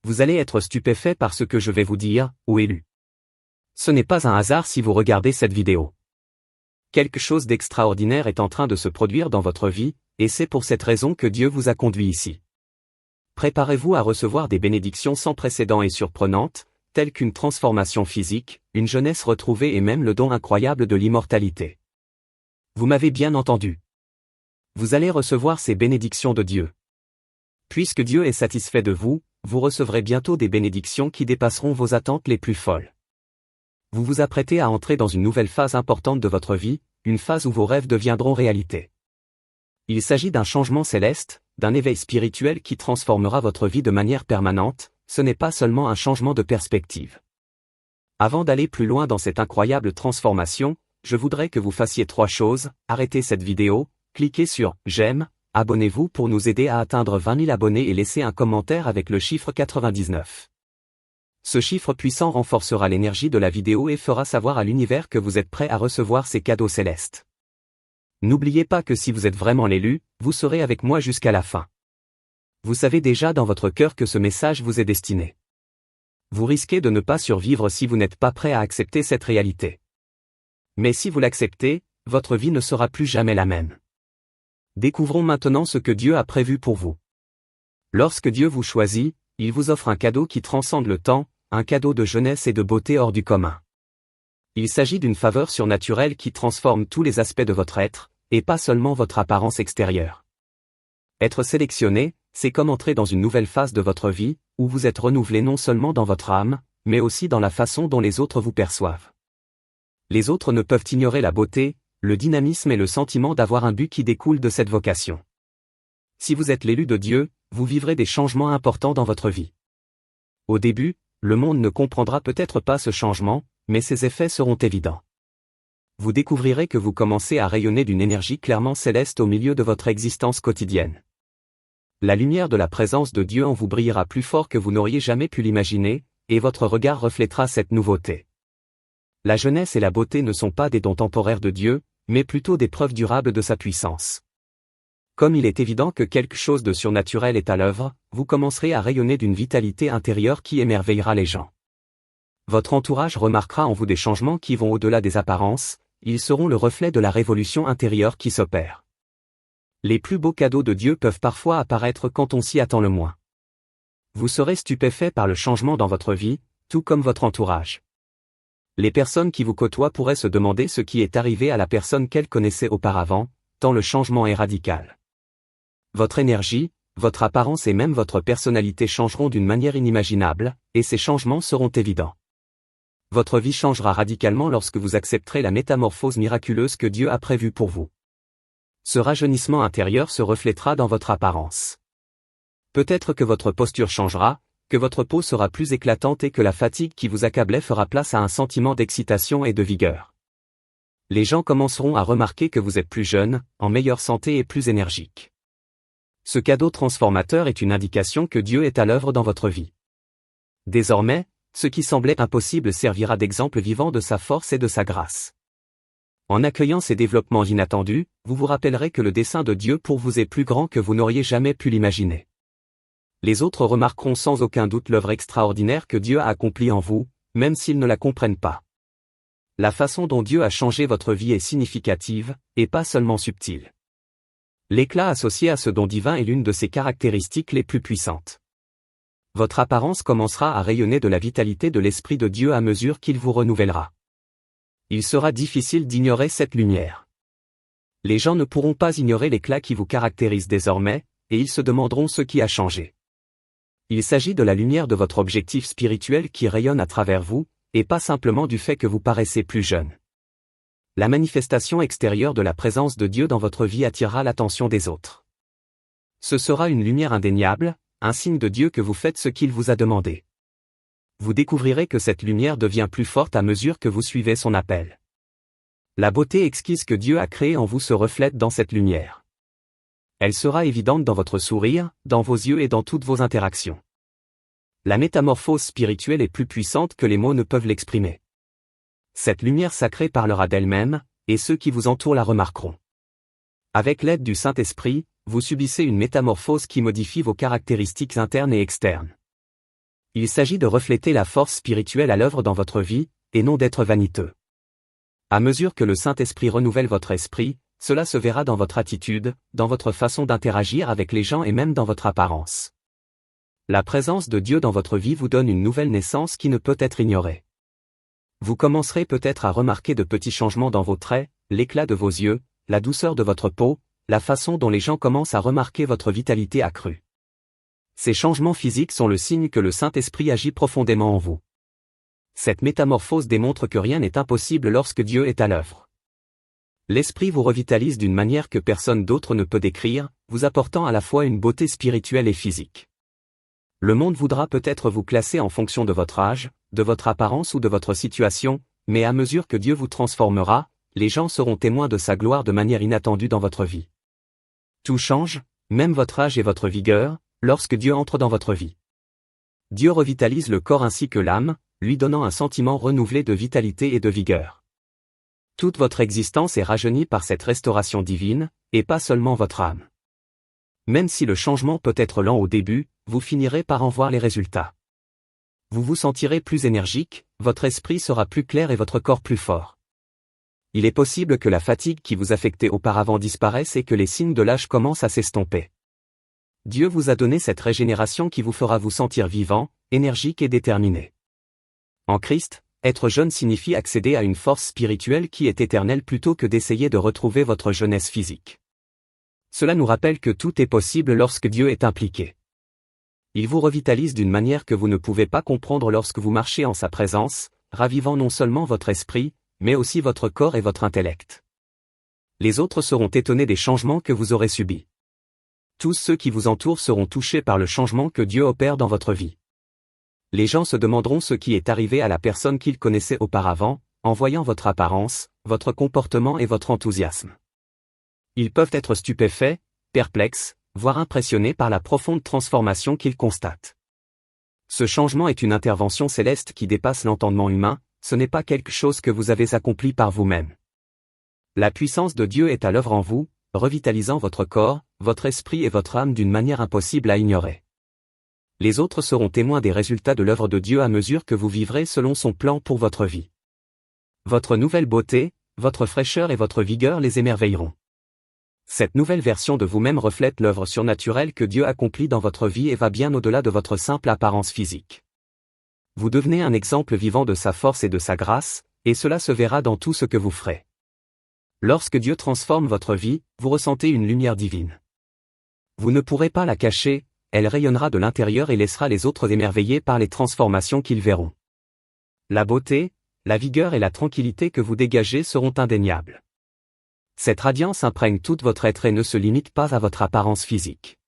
Vous allez être stupéfait par ce que je vais vous dire, ou élu. Ce n'est pas un hasard si vous regardez cette vidéo. Quelque chose d'extraordinaire est en train de se produire dans votre vie, et c'est pour cette raison que Dieu vous a conduit ici. Préparez-vous à recevoir des bénédictions sans précédent et surprenantes, telles qu'une transformation physique, une jeunesse retrouvée et même le don incroyable de l'immortalité. Vous m'avez bien entendu. Vous allez recevoir ces bénédictions de Dieu. Puisque Dieu est satisfait de vous, vous recevrez bientôt des bénédictions qui dépasseront vos attentes les plus folles. Vous vous apprêtez à entrer dans une nouvelle phase importante de votre vie, une phase où vos rêves deviendront réalité. Il s'agit d'un changement céleste, d'un éveil spirituel qui transformera votre vie de manière permanente, ce n'est pas seulement un changement de perspective. Avant d'aller plus loin dans cette incroyable transformation, je voudrais que vous fassiez 3 choses, arrêtez cette vidéo, cliquez sur « J'aime », abonnez-vous pour nous aider à atteindre 20 000 abonnés et laissez un commentaire avec le chiffre 99. Ce chiffre puissant renforcera l'énergie de la vidéo et fera savoir à l'univers que vous êtes prêt à recevoir ces cadeaux célestes. N'oubliez pas que si vous êtes vraiment l'élu, vous serez avec moi jusqu'à la fin. Vous savez déjà dans votre cœur que ce message vous est destiné. Vous risquez de ne pas survivre si vous n'êtes pas prêt à accepter cette réalité. Mais si vous l'acceptez, votre vie ne sera plus jamais la même. Découvrons maintenant ce que Dieu a prévu pour vous. Lorsque Dieu vous choisit, il vous offre un cadeau qui transcende le temps, un cadeau de jeunesse et de beauté hors du commun. Il s'agit d'une faveur surnaturelle qui transforme tous les aspects de votre être, et pas seulement votre apparence extérieure. Être sélectionné, c'est comme entrer dans une nouvelle phase de votre vie, où vous êtes renouvelé non seulement dans votre âme, mais aussi dans la façon dont les autres vous perçoivent. Les autres ne peuvent ignorer la beauté, le dynamisme et le sentiment d'avoir un but qui découle de cette vocation. Si vous êtes l'élu de Dieu, vous vivrez des changements importants dans votre vie. Au début, le monde ne comprendra peut-être pas ce changement, mais ses effets seront évidents. Vous découvrirez que vous commencez à rayonner d'une énergie clairement céleste au milieu de votre existence quotidienne. La lumière de la présence de Dieu en vous brillera plus fort que vous n'auriez jamais pu l'imaginer, et votre regard reflètera cette nouveauté. La jeunesse et la beauté ne sont pas des dons temporaires de Dieu, mais plutôt des preuves durables de sa puissance. Comme il est évident que quelque chose de surnaturel est à l'œuvre, vous commencerez à rayonner d'une vitalité intérieure qui émerveillera les gens. Votre entourage remarquera en vous des changements qui vont au-delà des apparences, ils seront le reflet de la révolution intérieure qui s'opère. Les plus beaux cadeaux de Dieu peuvent parfois apparaître quand on s'y attend le moins. Vous serez stupéfait par le changement dans votre vie, tout comme votre entourage. Les personnes qui vous côtoient pourraient se demander ce qui est arrivé à la personne qu'elles connaissaient auparavant, tant le changement est radical. Votre énergie, votre apparence et même votre personnalité changeront d'une manière inimaginable, et ces changements seront évidents. Votre vie changera radicalement lorsque vous accepterez la métamorphose miraculeuse que Dieu a prévue pour vous. Ce rajeunissement intérieur se reflètera dans votre apparence. Peut-être que votre posture changera, que votre peau sera plus éclatante et que la fatigue qui vous accablait fera place à un sentiment d'excitation et de vigueur. Les gens commenceront à remarquer que vous êtes plus jeune, en meilleure santé et plus énergique. Ce cadeau transformateur est une indication que Dieu est à l'œuvre dans votre vie. Désormais, ce qui semblait impossible servira d'exemple vivant de sa force et de sa grâce. En accueillant ces développements inattendus, vous vous rappellerez que le dessein de Dieu pour vous est plus grand que vous n'auriez jamais pu l'imaginer. Les autres remarqueront sans aucun doute l'œuvre extraordinaire que Dieu a accomplie en vous, même s'ils ne la comprennent pas. La façon dont Dieu a changé votre vie est significative, et pas seulement subtile. L'éclat associé à ce don divin est l'une de ses caractéristiques les plus puissantes. Votre apparence commencera à rayonner de la vitalité de l'Esprit de Dieu à mesure qu'il vous renouvellera. Il sera difficile d'ignorer cette lumière. Les gens ne pourront pas ignorer l'éclat qui vous caractérise désormais, et ils se demanderont ce qui a changé. Il s'agit de la lumière de votre objectif spirituel qui rayonne à travers vous, et pas simplement du fait que vous paraissez plus jeune. La manifestation extérieure de la présence de Dieu dans votre vie attirera l'attention des autres. Ce sera une lumière indéniable, un signe de Dieu que vous faites ce qu'il vous a demandé. Vous découvrirez que cette lumière devient plus forte à mesure que vous suivez son appel. La beauté exquise que Dieu a créée en vous se reflète dans cette lumière. Elle sera évidente dans votre sourire, dans vos yeux et dans toutes vos interactions. La métamorphose spirituelle est plus puissante que les mots ne peuvent l'exprimer. Cette lumière sacrée parlera d'elle-même, et ceux qui vous entourent la remarqueront. Avec l'aide du Saint-Esprit, vous subissez une métamorphose qui modifie vos caractéristiques internes et externes. Il s'agit de refléter la force spirituelle à l'œuvre dans votre vie, et non d'être vaniteux. À mesure que le Saint-Esprit renouvelle votre esprit, cela se verra dans votre attitude, dans votre façon d'interagir avec les gens et même dans votre apparence. La présence de Dieu dans votre vie vous donne une nouvelle naissance qui ne peut être ignorée. Vous commencerez peut-être à remarquer de petits changements dans vos traits, l'éclat de vos yeux, la douceur de votre peau, la façon dont les gens commencent à remarquer votre vitalité accrue. Ces changements physiques sont le signe que le Saint-Esprit agit profondément en vous. Cette métamorphose démontre que rien n'est impossible lorsque Dieu est à l'œuvre. L'Esprit vous revitalise d'une manière que personne d'autre ne peut décrire, vous apportant à la fois une beauté spirituelle et physique. Le monde voudra peut-être vous classer en fonction de votre âge, de votre apparence ou de votre situation, mais à mesure que Dieu vous transformera, les gens seront témoins de sa gloire de manière inattendue dans votre vie. Tout change, même votre âge et votre vigueur, lorsque Dieu entre dans votre vie. Dieu revitalise le corps ainsi que l'âme, lui donnant un sentiment renouvelé de vitalité et de vigueur. Toute votre existence est rajeunie par cette restauration divine, et pas seulement votre âme. Même si le changement peut être lent au début, vous finirez par en voir les résultats. Vous vous sentirez plus énergique, votre esprit sera plus clair et votre corps plus fort. Il est possible que la fatigue qui vous affectait auparavant disparaisse et que les signes de l'âge commencent à s'estomper. Dieu vous a donné cette régénération qui vous fera vous sentir vivant, énergique et déterminé. En Christ, être jeune signifie accéder à une force spirituelle qui est éternelle plutôt que d'essayer de retrouver votre jeunesse physique. Cela nous rappelle que tout est possible lorsque Dieu est impliqué. Il vous revitalise d'une manière que vous ne pouvez pas comprendre lorsque vous marchez en sa présence, ravivant non seulement votre esprit, mais aussi votre corps et votre intellect. Les autres seront étonnés des changements que vous aurez subis. Tous ceux qui vous entourent seront touchés par le changement que Dieu opère dans votre vie. Les gens se demanderont ce qui est arrivé à la personne qu'ils connaissaient auparavant, en voyant votre apparence, votre comportement et votre enthousiasme. Ils peuvent être stupéfaits, perplexes, voire impressionnés par la profonde transformation qu'ils constatent. Ce changement est une intervention céleste qui dépasse l'entendement humain, ce n'est pas quelque chose que vous avez accompli par vous-même. La puissance de Dieu est à l'œuvre en vous, revitalisant votre corps, votre esprit et votre âme d'une manière impossible à ignorer. Les autres seront témoins des résultats de l'œuvre de Dieu à mesure que vous vivrez selon son plan pour votre vie. Votre nouvelle beauté, votre fraîcheur et votre vigueur les émerveilleront. Cette nouvelle version de vous-même reflète l'œuvre surnaturelle que Dieu accomplit dans votre vie et va bien au-delà de votre simple apparence physique. Vous devenez un exemple vivant de sa force et de sa grâce, et cela se verra dans tout ce que vous ferez. Lorsque Dieu transforme votre vie, vous ressentez une lumière divine. Vous ne pourrez pas la cacher, elle rayonnera de l'intérieur et laissera les autres émerveillés par les transformations qu'ils verront. La beauté, la vigueur et la tranquillité que vous dégagez seront indéniables. Cette radiance imprègne toute votre être et ne se limite pas à votre apparence physique.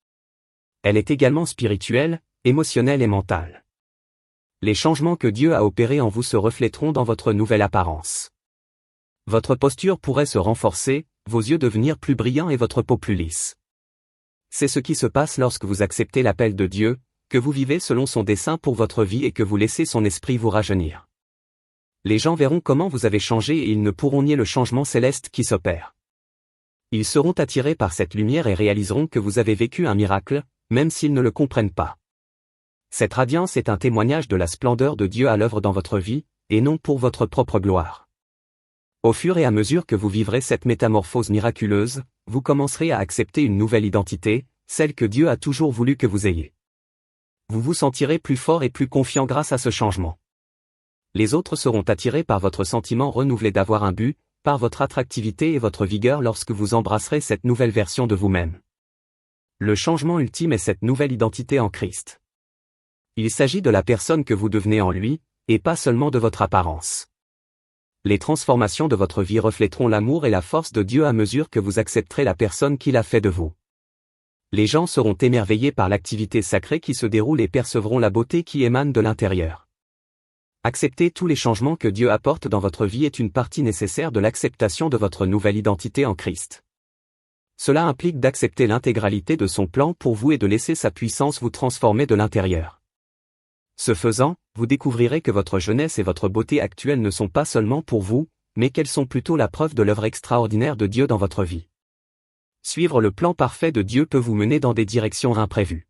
Elle est également spirituelle, émotionnelle et mentale. Les changements que Dieu a opérés en vous se reflèteront dans votre nouvelle apparence. Votre posture pourrait se renforcer, vos yeux devenir plus brillants et votre peau plus lisse. C'est ce qui se passe lorsque vous acceptez l'appel de Dieu, que vous vivez selon son dessein pour votre vie et que vous laissez son esprit vous rajeunir. Les gens verront comment vous avez changé et ils ne pourront nier le changement céleste qui s'opère. Ils seront attirés par cette lumière et réaliseront que vous avez vécu un miracle, même s'ils ne le comprennent pas. Cette radiance est un témoignage de la splendeur de Dieu à l'œuvre dans votre vie, et non pour votre propre gloire. Au fur et à mesure que vous vivrez cette métamorphose miraculeuse, vous commencerez à accepter une nouvelle identité, celle que Dieu a toujours voulu que vous ayez. Vous vous sentirez plus fort et plus confiant grâce à ce changement. Les autres seront attirés par votre sentiment renouvelé d'avoir un but, par votre attractivité et votre vigueur lorsque vous embrasserez cette nouvelle version de vous-même. Le changement ultime est cette nouvelle identité en Christ. Il s'agit de la personne que vous devenez en lui, et pas seulement de votre apparence. Les transformations de votre vie reflèteront l'amour et la force de Dieu à mesure que vous accepterez la personne qu'il a fait de vous. Les gens seront émerveillés par l'activité sacrée qui se déroule et percevront la beauté qui émane de l'intérieur. Accepter tous les changements que Dieu apporte dans votre vie est une partie nécessaire de l'acceptation de votre nouvelle identité en Christ. Cela implique d'accepter l'intégralité de son plan pour vous et de laisser sa puissance vous transformer de l'intérieur. Ce faisant, vous découvrirez que votre jeunesse et votre beauté actuelle ne sont pas seulement pour vous, mais qu'elles sont plutôt la preuve de l'œuvre extraordinaire de Dieu dans votre vie. Suivre le plan parfait de Dieu peut vous mener dans des directions imprévues.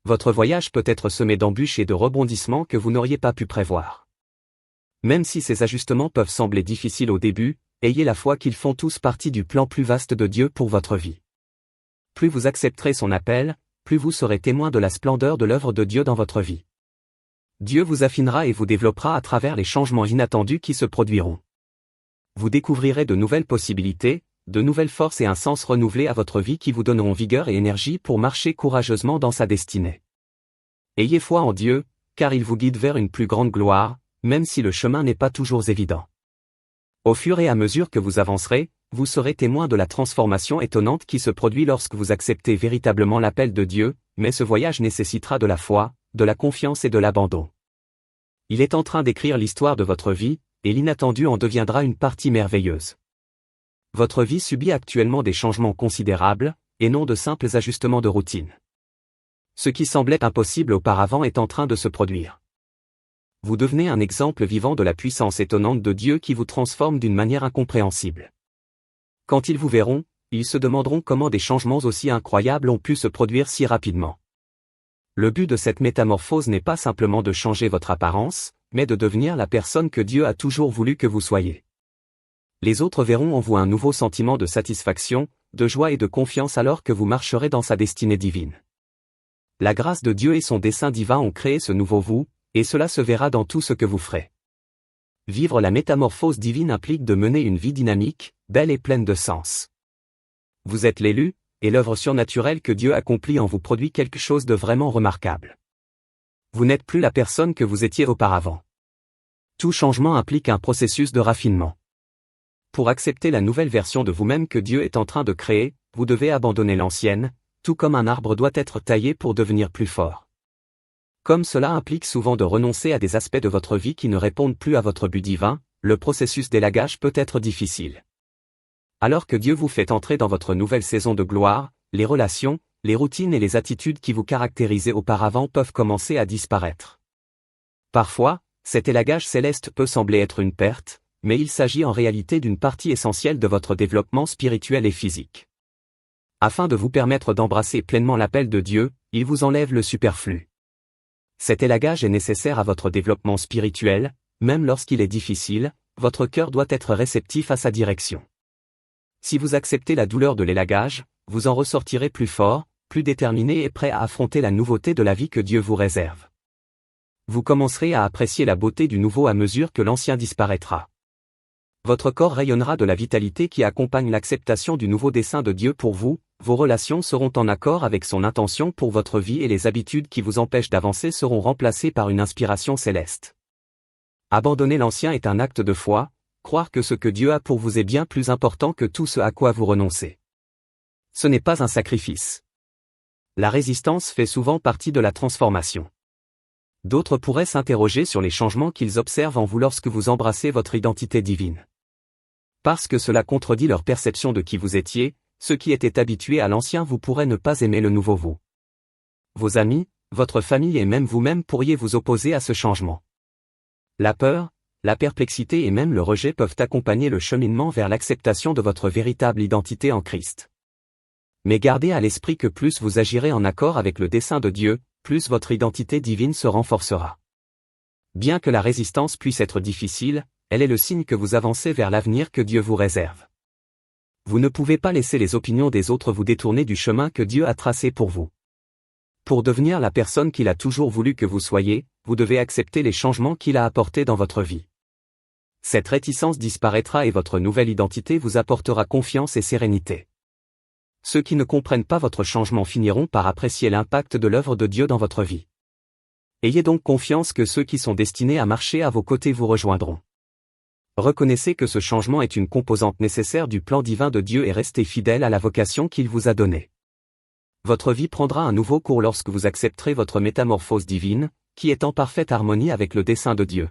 Votre voyage peut être semé d'embûches et de rebondissements que vous n'auriez pas pu prévoir. Même si ces ajustements peuvent sembler difficiles au début, ayez la foi qu'ils font tous partie du plan plus vaste de Dieu pour votre vie. Plus vous accepterez son appel, plus vous serez témoin de la splendeur de l'œuvre de Dieu dans votre vie. Dieu vous affinera et vous développera à travers les changements inattendus qui se produiront. Vous découvrirez de nouvelles possibilités, de nouvelles forces et un sens renouvelé à votre vie qui vous donneront vigueur et énergie pour marcher courageusement dans sa destinée. Ayez foi en Dieu, car il vous guide vers une plus grande gloire, même si le chemin n'est pas toujours évident. Au fur et à mesure que vous avancerez, vous serez témoin de la transformation étonnante qui se produit lorsque vous acceptez véritablement l'appel de Dieu, mais ce voyage nécessitera de la foi, de la confiance et de l'abandon. Il est en train d'écrire l'histoire de votre vie, et l'inattendu en deviendra une partie merveilleuse. Votre vie subit actuellement des changements considérables, et non de simples ajustements de routine. Ce qui semblait impossible auparavant est en train de se produire. Vous devenez un exemple vivant de la puissance étonnante de Dieu qui vous transforme d'une manière incompréhensible. Quand ils vous verront, ils se demanderont comment des changements aussi incroyables ont pu se produire si rapidement. Le but de cette métamorphose n'est pas simplement de changer votre apparence, mais de devenir la personne que Dieu a toujours voulu que vous soyez. Les autres verront en vous un nouveau sentiment de satisfaction, de joie et de confiance alors que vous marcherez dans sa destinée divine. La grâce de Dieu et son dessein divin ont créé ce nouveau vous, et cela se verra dans tout ce que vous ferez. Vivre la métamorphose divine implique de mener une vie dynamique, belle et pleine de sens. Vous êtes l'élu, et l'œuvre surnaturelle que Dieu accomplit en vous produit quelque chose de vraiment remarquable. Vous n'êtes plus la personne que vous étiez auparavant. Tout changement implique un processus de raffinement. Pour accepter la nouvelle version de vous-même que Dieu est en train de créer, vous devez abandonner l'ancienne, tout comme un arbre doit être taillé pour devenir plus fort. Comme cela implique souvent de renoncer à des aspects de votre vie qui ne répondent plus à votre but divin, le processus d'élagage peut être difficile. Alors que Dieu vous fait entrer dans votre nouvelle saison de gloire, les relations, les routines et les attitudes qui vous caractérisaient auparavant peuvent commencer à disparaître. Parfois, cet élagage céleste peut sembler être une perte, mais il s'agit en réalité d'une partie essentielle de votre développement spirituel et physique. Afin de vous permettre d'embrasser pleinement l'appel de Dieu, il vous enlève le superflu. Cet élagage est nécessaire à votre développement spirituel, même lorsqu'il est difficile, votre cœur doit être réceptif à sa direction. Si vous acceptez la douleur de l'élagage, vous en ressortirez plus fort, plus déterminé et prêt à affronter la nouveauté de la vie que Dieu vous réserve. Vous commencerez à apprécier la beauté du nouveau à mesure que l'ancien disparaîtra. Votre corps rayonnera de la vitalité qui accompagne l'acceptation du nouveau dessein de Dieu pour vous, vos relations seront en accord avec son intention pour votre vie et les habitudes qui vous empêchent d'avancer seront remplacées par une inspiration céleste. Abandonner l'ancien est un acte de foi, croire que ce que Dieu a pour vous est bien plus important que tout ce à quoi vous renoncez. Ce n'est pas un sacrifice. La résistance fait souvent partie de la transformation. D'autres pourraient s'interroger sur les changements qu'ils observent en vous lorsque vous embrassez votre identité divine. Parce que cela contredit leur perception de qui vous étiez, ceux qui étaient habitués à l'ancien vous pourraient ne pas aimer le nouveau vous. Vos amis, votre famille et même vous-même pourriez vous opposer à ce changement. La peur, la perplexité et même le rejet peuvent accompagner le cheminement vers l'acceptation de votre véritable identité en Christ. Mais gardez à l'esprit que plus vous agirez en accord avec le dessein de Dieu, plus votre identité divine se renforcera. Bien que la résistance puisse être difficile, elle est le signe que vous avancez vers l'avenir que Dieu vous réserve. Vous ne pouvez pas laisser les opinions des autres vous détourner du chemin que Dieu a tracé pour vous. Pour devenir la personne qu'il a toujours voulu que vous soyez, vous devez accepter les changements qu'il a apportés dans votre vie. Cette réticence disparaîtra et votre nouvelle identité vous apportera confiance et sérénité. Ceux qui ne comprennent pas votre changement finiront par apprécier l'impact de l'œuvre de Dieu dans votre vie. Ayez donc confiance que ceux qui sont destinés à marcher à vos côtés vous rejoindront. Reconnaissez que ce changement est une composante nécessaire du plan divin de Dieu et restez fidèle à la vocation qu'il vous a donnée. Votre vie prendra un nouveau cours lorsque vous accepterez votre métamorphose divine, qui est en parfaite harmonie avec le dessein de Dieu.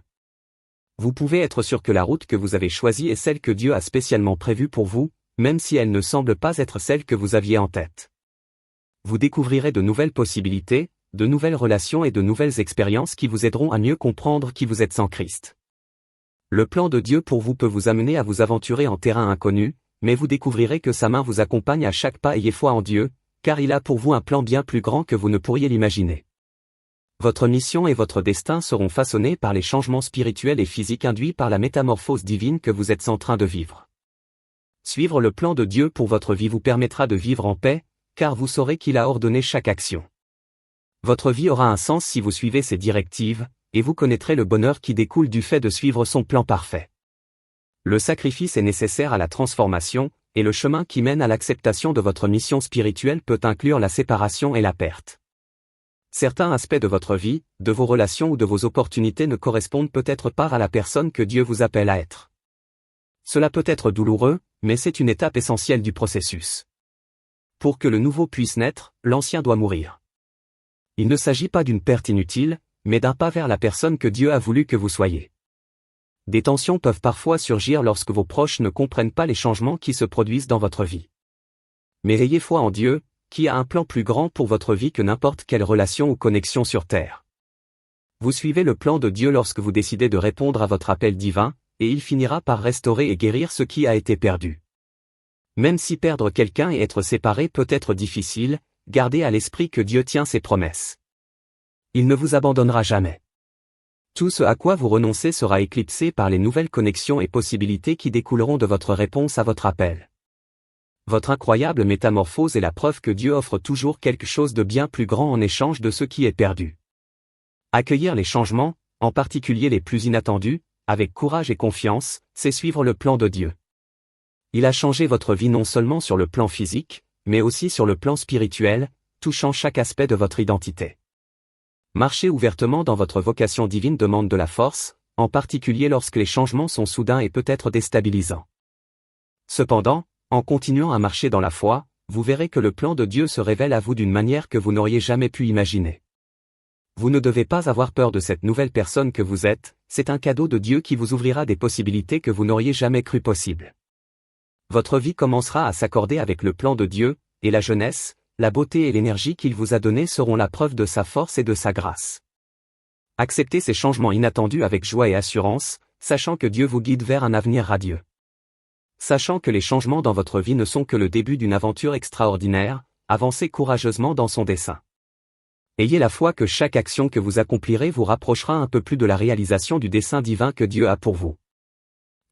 Vous pouvez être sûr que la route que vous avez choisie est celle que Dieu a spécialement prévue pour vous, même si elle ne semble pas être celle que vous aviez en tête. Vous découvrirez de nouvelles possibilités, de nouvelles relations et de nouvelles expériences qui vous aideront à mieux comprendre qui vous êtes sans Christ. Le plan de Dieu pour vous peut vous amener à vous aventurer en terrain inconnu, mais vous découvrirez que sa main vous accompagne à chaque pas. Ayez foi en Dieu, car il a pour vous un plan bien plus grand que vous ne pourriez l'imaginer. Votre mission et votre destin seront façonnés par les changements spirituels et physiques induits par la métamorphose divine que vous êtes en train de vivre. Suivre le plan de Dieu pour votre vie vous permettra de vivre en paix, car vous saurez qu'il a ordonné chaque action. Votre vie aura un sens si vous suivez ses directives, et vous connaîtrez le bonheur qui découle du fait de suivre son plan parfait. Le sacrifice est nécessaire à la transformation, et le chemin qui mène à l'acceptation de votre mission spirituelle peut inclure la séparation et la perte. Certains aspects de votre vie, de vos relations ou de vos opportunités ne correspondent peut-être pas à la personne que Dieu vous appelle à être. Cela peut être douloureux, mais c'est une étape essentielle du processus. Pour que le nouveau puisse naître, l'ancien doit mourir. Il ne s'agit pas d'une perte inutile, mais d'un pas vers la personne que Dieu a voulu que vous soyez. Des tensions peuvent parfois surgir lorsque vos proches ne comprennent pas les changements qui se produisent dans votre vie. Mais ayez foi en Dieu, qui a un plan plus grand pour votre vie que n'importe quelle relation ou connexion sur Terre. Vous suivez le plan de Dieu lorsque vous décidez de répondre à votre appel divin, et il finira par restaurer et guérir ce qui a été perdu. Même si perdre quelqu'un et être séparé peut être difficile, gardez à l'esprit que Dieu tient ses promesses. Il ne vous abandonnera jamais. Tout ce à quoi vous renoncez sera éclipsé par les nouvelles connexions et possibilités qui découleront de votre réponse à votre appel. Votre incroyable métamorphose est la preuve que Dieu offre toujours quelque chose de bien plus grand en échange de ce qui est perdu. Accueillir les changements, en particulier les plus inattendus, avec courage et confiance, c'est suivre le plan de Dieu. Il a changé votre vie non seulement sur le plan physique, mais aussi sur le plan spirituel, touchant chaque aspect de votre identité. Marcher ouvertement dans votre vocation divine demande de la force, en particulier lorsque les changements sont soudains et peut-être déstabilisants. Cependant, en continuant à marcher dans la foi, vous verrez que le plan de Dieu se révèle à vous d'une manière que vous n'auriez jamais pu imaginer. Vous ne devez pas avoir peur de cette nouvelle personne que vous êtes, c'est un cadeau de Dieu qui vous ouvrira des possibilités que vous n'auriez jamais cru possibles. Votre vie commencera à s'accorder avec le plan de Dieu, et la jeunesse, la beauté et l'énergie qu'il vous a données seront la preuve de sa force et de sa grâce. Acceptez ces changements inattendus avec joie et assurance, sachant que Dieu vous guide vers un avenir radieux. Sachant que les changements dans votre vie ne sont que le début d'une aventure extraordinaire, avancez courageusement dans son dessein. Ayez la foi que chaque action que vous accomplirez vous rapprochera un peu plus de la réalisation du dessein divin que Dieu a pour vous.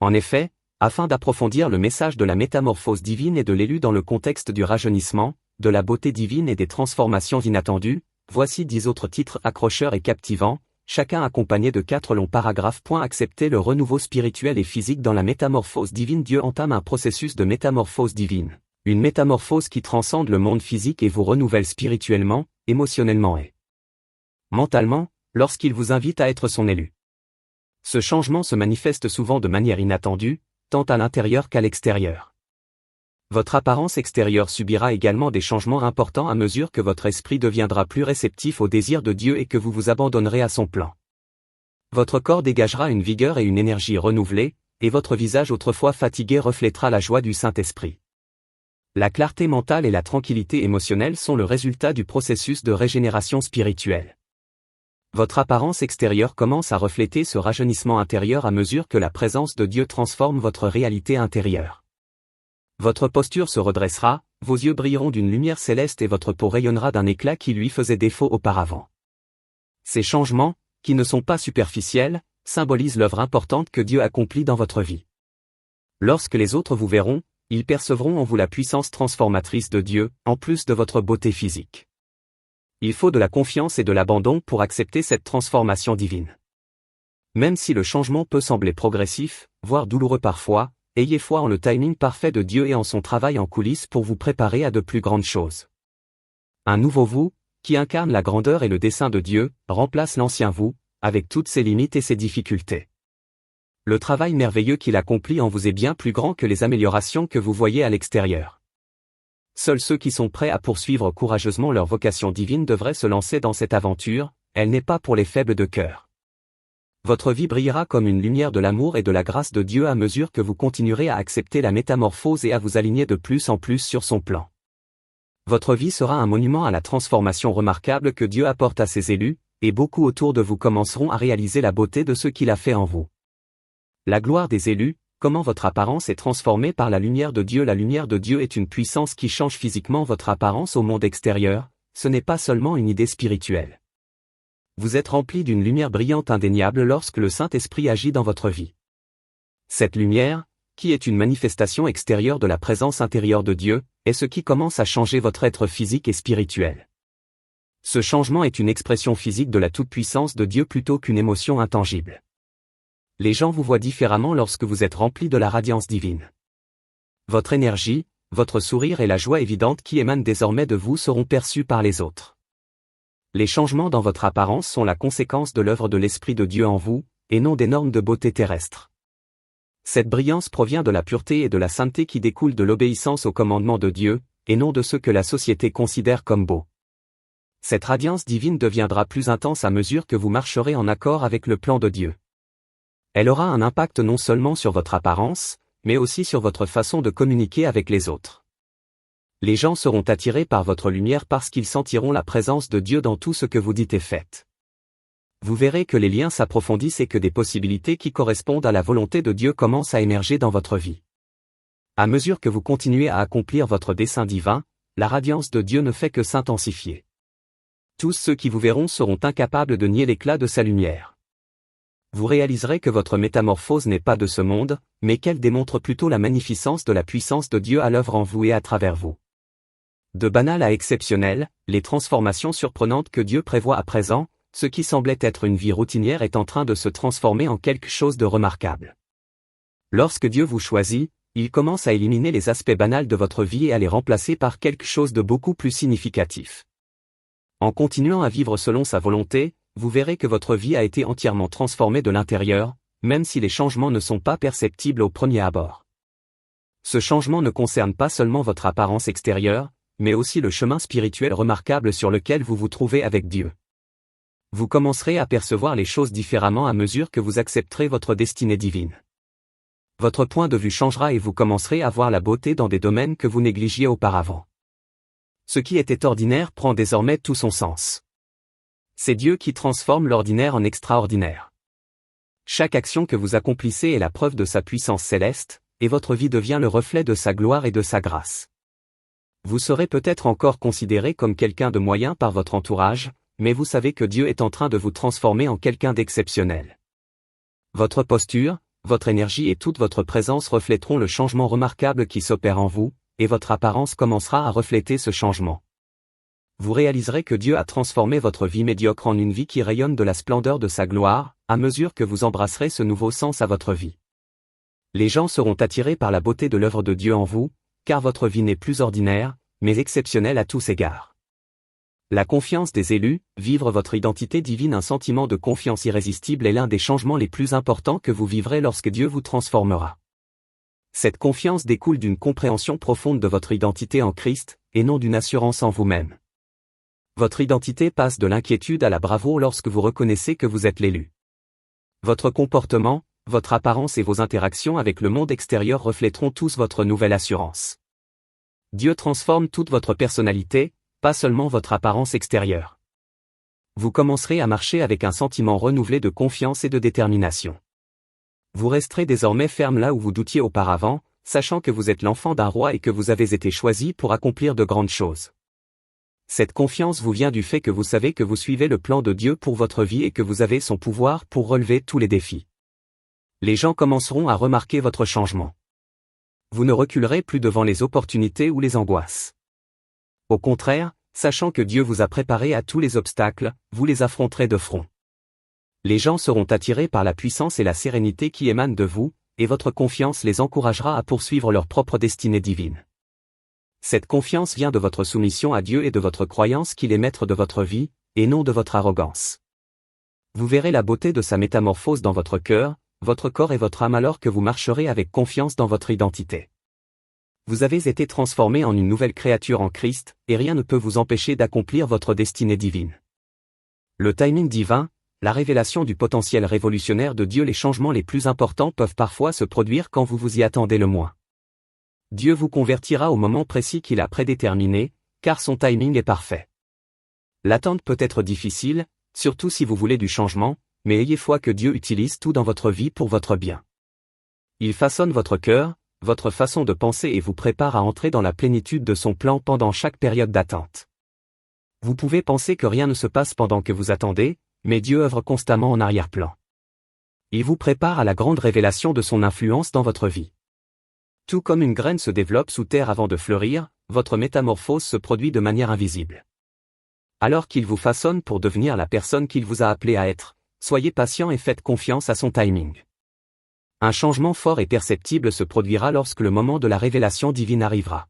En effet, afin d'approfondir le message de la métamorphose divine et de l'élu dans le contexte du rajeunissement, de la beauté divine et des transformations inattendues, voici 10 autres titres accrocheurs et captivants, chacun accompagné de 4 longs paragraphes. Accepter le renouveau spirituel et physique dans la métamorphose divine. Dieu entame un processus de métamorphose divine. Une métamorphose qui transcende le monde physique et vous renouvelle spirituellement, émotionnellement et mentalement, lorsqu'il vous invite à être son élu. Ce changement se manifeste souvent de manière inattendue, tant à l'intérieur qu'à l'extérieur. Votre apparence extérieure subira également des changements importants à mesure que votre esprit deviendra plus réceptif au désir de Dieu et que vous vous abandonnerez à son plan. Votre corps dégagera une vigueur et une énergie renouvelées, et votre visage autrefois fatigué reflètera la joie du Saint-Esprit. La clarté mentale et la tranquillité émotionnelle sont le résultat du processus de régénération spirituelle. Votre apparence extérieure commence à refléter ce rajeunissement intérieur à mesure que la présence de Dieu transforme votre réalité intérieure. Votre posture se redressera, vos yeux brilleront d'une lumière céleste et votre peau rayonnera d'un éclat qui lui faisait défaut auparavant. Ces changements, qui ne sont pas superficiels, symbolisent l'œuvre importante que Dieu accomplit dans votre vie. Lorsque les autres vous verront, ils percevront en vous la puissance transformatrice de Dieu, en plus de votre beauté physique. Il faut de la confiance et de l'abandon pour accepter cette transformation divine. Même si le changement peut sembler progressif, voire douloureux parfois, ayez foi en le timing parfait de Dieu et en son travail en coulisses pour vous préparer à de plus grandes choses. Un nouveau vous, qui incarne la grandeur et le dessein de Dieu, remplace l'ancien vous, avec toutes ses limites et ses difficultés. Le travail merveilleux qu'il accomplit en vous est bien plus grand que les améliorations que vous voyez à l'extérieur. Seuls ceux qui sont prêts à poursuivre courageusement leur vocation divine devraient se lancer dans cette aventure, elle n'est pas pour les faibles de cœur. Votre vie brillera comme une lumière de l'amour et de la grâce de Dieu à mesure que vous continuerez à accepter la métamorphose et à vous aligner de plus en plus sur son plan. Votre vie sera un monument à la transformation remarquable que Dieu apporte à ses élus, et beaucoup autour de vous commenceront à réaliser la beauté de ce qu'il a fait en vous. La gloire des élus, comment votre apparence est transformée par la lumière de Dieu. La lumière de Dieu est une puissance qui change physiquement votre apparence au monde extérieur, ce n'est pas seulement une idée spirituelle. Vous êtes rempli d'une lumière brillante indéniable lorsque le Saint-Esprit agit dans votre vie. Cette lumière, qui est une manifestation extérieure de la présence intérieure de Dieu, est ce qui commence à changer votre être physique et spirituel. Ce changement est une expression physique de la toute-puissance de Dieu plutôt qu'une émotion intangible. Les gens vous voient différemment lorsque vous êtes rempli de la radiance divine. Votre énergie, votre sourire et la joie évidente qui émanent désormais de vous seront perçus par les autres. Les changements dans votre apparence sont la conséquence de l'œuvre de l'Esprit de Dieu en vous, et non des normes de beauté terrestres. Cette brillance provient de la pureté et de la sainteté qui découlent de l'obéissance aux commandements de Dieu, et non de ce que la société considère comme beau. Cette radiance divine deviendra plus intense à mesure que vous marcherez en accord avec le plan de Dieu. Elle aura un impact non seulement sur votre apparence, mais aussi sur votre façon de communiquer avec les autres. Les gens seront attirés par votre lumière parce qu'ils sentiront la présence de Dieu dans tout ce que vous dites et faites. Vous verrez que les liens s'approfondissent et que des possibilités qui correspondent à la volonté de Dieu commencent à émerger dans votre vie. À mesure que vous continuez à accomplir votre dessein divin, la radiance de Dieu ne fait que s'intensifier. Tous ceux qui vous verront seront incapables de nier l'éclat de sa lumière. Vous réaliserez que votre métamorphose n'est pas de ce monde, mais qu'elle démontre plutôt la magnificence de la puissance de Dieu à l'œuvre en vous et à travers vous. De banal à exceptionnel, les transformations surprenantes que Dieu prévoit à présent, ce qui semblait être une vie routinière est en train de se transformer en quelque chose de remarquable. Lorsque Dieu vous choisit, il commence à éliminer les aspects banals de votre vie et à les remplacer par quelque chose de beaucoup plus significatif. En continuant à vivre selon sa volonté, vous verrez que votre vie a été entièrement transformée de l'intérieur, même si les changements ne sont pas perceptibles au premier abord. Ce changement ne concerne pas seulement votre apparence extérieure, mais aussi le chemin spirituel remarquable sur lequel vous vous trouvez avec Dieu. Vous commencerez à percevoir les choses différemment à mesure que vous accepterez votre destinée divine. Votre point de vue changera et vous commencerez à voir la beauté dans des domaines que vous négligiez auparavant. Ce qui était ordinaire prend désormais tout son sens. C'est Dieu qui transforme l'ordinaire en extraordinaire. Chaque action que vous accomplissez est la preuve de sa puissance céleste, et votre vie devient le reflet de sa gloire et de sa grâce. Vous serez peut-être encore considéré comme quelqu'un de moyen par votre entourage, mais vous savez que Dieu est en train de vous transformer en quelqu'un d'exceptionnel. Votre posture, votre énergie et toute votre présence reflèteront le changement remarquable qui s'opère en vous, et votre apparence commencera à refléter ce changement. Vous réaliserez que Dieu a transformé votre vie médiocre en une vie qui rayonne de la splendeur de sa gloire, à mesure que vous embrasserez ce nouveau sens à votre vie. Les gens seront attirés par la beauté de l'œuvre de Dieu en vous, car votre vie n'est plus ordinaire, mais exceptionnelle à tous égards. La confiance des élus, vivre votre identité divine. Un sentiment de confiance irrésistible est l'un des changements les plus importants que vous vivrez lorsque Dieu vous transformera. Cette confiance découle d'une compréhension profonde de votre identité en Christ, et non d'une assurance en vous-même. Votre identité passe de l'inquiétude à la bravoure lorsque vous reconnaissez que vous êtes l'élu. Votre comportement, votre apparence et vos interactions avec le monde extérieur reflèteront tous votre nouvelle assurance. Dieu transforme toute votre personnalité, pas seulement votre apparence extérieure. Vous commencerez à marcher avec un sentiment renouvelé de confiance et de détermination. Vous resterez désormais ferme là où vous doutiez auparavant, sachant que vous êtes l'enfant d'un roi et que vous avez été choisi pour accomplir de grandes choses. Cette confiance vous vient du fait que vous savez que vous suivez le plan de Dieu pour votre vie et que vous avez son pouvoir pour relever tous les défis. Les gens commenceront à remarquer votre changement. Vous ne reculerez plus devant les opportunités ou les angoisses. Au contraire, sachant que Dieu vous a préparé à tous les obstacles, vous les affronterez de front. Les gens seront attirés par la puissance et la sérénité qui émanent de vous, et votre confiance les encouragera à poursuivre leur propre destinée divine. Cette confiance vient de votre soumission à Dieu et de votre croyance qu'il est maître de votre vie, et non de votre arrogance. Vous verrez la beauté de sa métamorphose dans votre cœur, votre corps et votre âme alors que vous marcherez avec confiance dans votre identité. Vous avez été transformé en une nouvelle créature en Christ, et rien ne peut vous empêcher d'accomplir votre destinée divine. Le timing divin, la révélation du potentiel révolutionnaire de Dieu. Les changements les plus importants peuvent parfois se produire quand vous vous y attendez le moins. Dieu vous convertira au moment précis qu'il a prédéterminé, car son timing est parfait. L'attente peut être difficile, surtout si vous voulez du changement, mais ayez foi que Dieu utilise tout dans votre vie pour votre bien. Il façonne votre cœur, votre façon de penser et vous prépare à entrer dans la plénitude de son plan pendant chaque période d'attente. Vous pouvez penser que rien ne se passe pendant que vous attendez, mais Dieu œuvre constamment en arrière-plan. Il vous prépare à la grande révélation de son influence dans votre vie. Tout comme une graine se développe sous terre avant de fleurir, votre métamorphose se produit de manière invisible. Alors qu'il vous façonne pour devenir la personne qu'il vous a appelé à être, soyez patient et faites confiance à son timing. Un changement fort et perceptible se produira lorsque le moment de la révélation divine arrivera.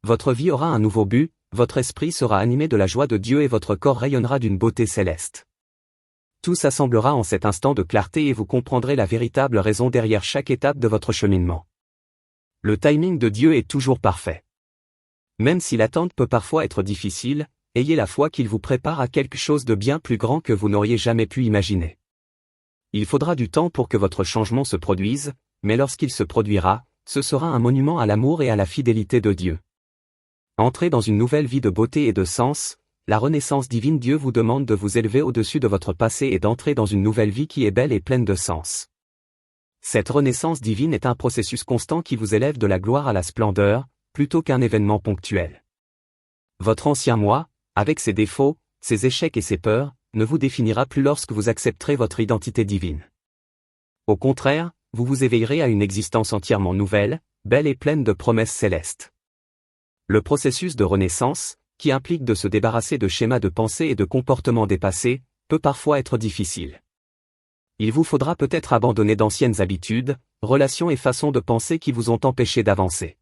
Votre vie aura un nouveau but, votre esprit sera animé de la joie de Dieu et votre corps rayonnera d'une beauté céleste. Tout s'assemblera en cet instant de clarté et vous comprendrez la véritable raison derrière chaque étape de votre cheminement. Le timing de Dieu est toujours parfait. Même si l'attente peut parfois être difficile, ayez la foi qu'il vous prépare à quelque chose de bien plus grand que vous n'auriez jamais pu imaginer. Il faudra du temps pour que votre changement se produise, mais lorsqu'il se produira, ce sera un monument à l'amour et à la fidélité de Dieu. Entrez dans une nouvelle vie de beauté et de sens, la renaissance divine. Dieu vous demande de vous élever au-dessus de votre passé et d'entrer dans une nouvelle vie qui est belle et pleine de sens. Cette renaissance divine est un processus constant qui vous élève de la gloire à la splendeur, plutôt qu'un événement ponctuel. Votre ancien moi, avec ses défauts, ses échecs et ses peurs, ne vous définira plus lorsque vous accepterez votre identité divine. Au contraire, vous vous éveillerez à une existence entièrement nouvelle, belle et pleine de promesses célestes. Le processus de renaissance, qui implique de se débarrasser de schémas de pensée et de comportements dépassés, peut parfois être difficile. Il vous faudra peut-être abandonner d'anciennes habitudes, relations et façons de penser qui vous ont empêché d'avancer.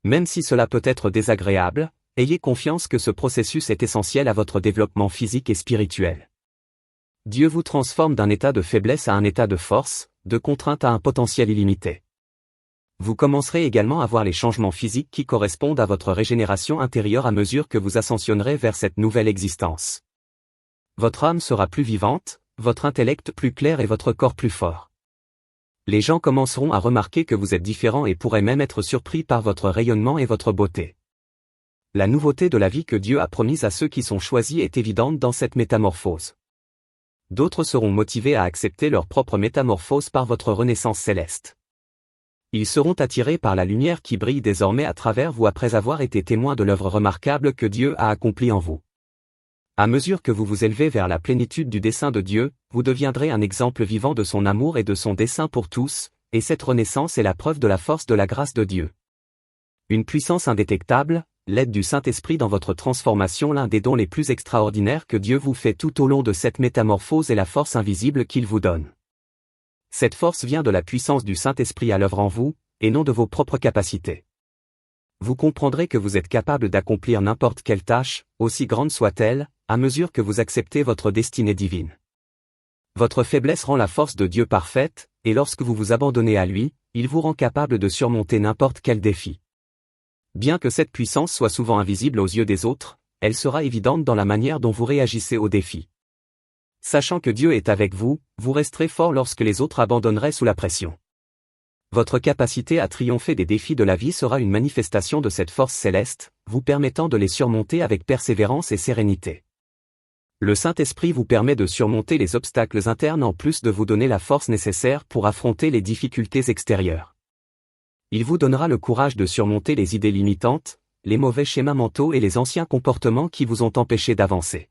Même si cela peut être désagréable, ayez confiance que ce processus est essentiel à votre développement physique et spirituel. Dieu vous transforme d'un état de faiblesse à un état de force, de contrainte à un potentiel illimité. Vous commencerez également à voir les changements physiques qui correspondent à votre régénération intérieure à mesure que vous ascensionnerez vers cette nouvelle existence. Votre âme sera plus vivante, votre intellect plus clair et votre corps plus fort. Les gens commenceront à remarquer que vous êtes différent et pourraient même être surpris par votre rayonnement et votre beauté. La nouveauté de la vie que Dieu a promise à ceux qui sont choisis est évidente dans cette métamorphose. D'autres seront motivés à accepter leur propre métamorphose par votre renaissance céleste. Ils seront attirés par la lumière qui brille désormais à travers vous après avoir été témoins de l'œuvre remarquable que Dieu a accomplie en vous. À mesure que vous vous élevez vers la plénitude du dessein de Dieu, vous deviendrez un exemple vivant de son amour et de son dessein pour tous, et cette renaissance est la preuve de la force de la grâce de Dieu. Une puissance indétectable, l'aide du Saint-Esprit dans votre transformation. L'un des dons les plus extraordinaires que Dieu vous fait tout au long de cette métamorphose est la force invisible qu'il vous donne. Cette force vient de la puissance du Saint-Esprit à l'œuvre en vous, et non de vos propres capacités. Vous comprendrez que vous êtes capable d'accomplir n'importe quelle tâche, aussi grande soit-elle, à mesure que vous acceptez votre destinée divine. Votre faiblesse rend la force de Dieu parfaite, et lorsque vous vous abandonnez à lui, il vous rend capable de surmonter n'importe quel défi. Bien que cette puissance soit souvent invisible aux yeux des autres, elle sera évidente dans la manière dont vous réagissez aux défis. Sachant que Dieu est avec vous, vous resterez fort lorsque les autres abandonneraient sous la pression. Votre capacité à triompher des défis de la vie sera une manifestation de cette force céleste, vous permettant de les surmonter avec persévérance et sérénité. Le Saint-Esprit vous permet de surmonter les obstacles internes en plus de vous donner la force nécessaire pour affronter les difficultés extérieures. Il vous donnera le courage de surmonter les idées limitantes, les mauvais schémas mentaux et les anciens comportements qui vous ont empêché d'avancer.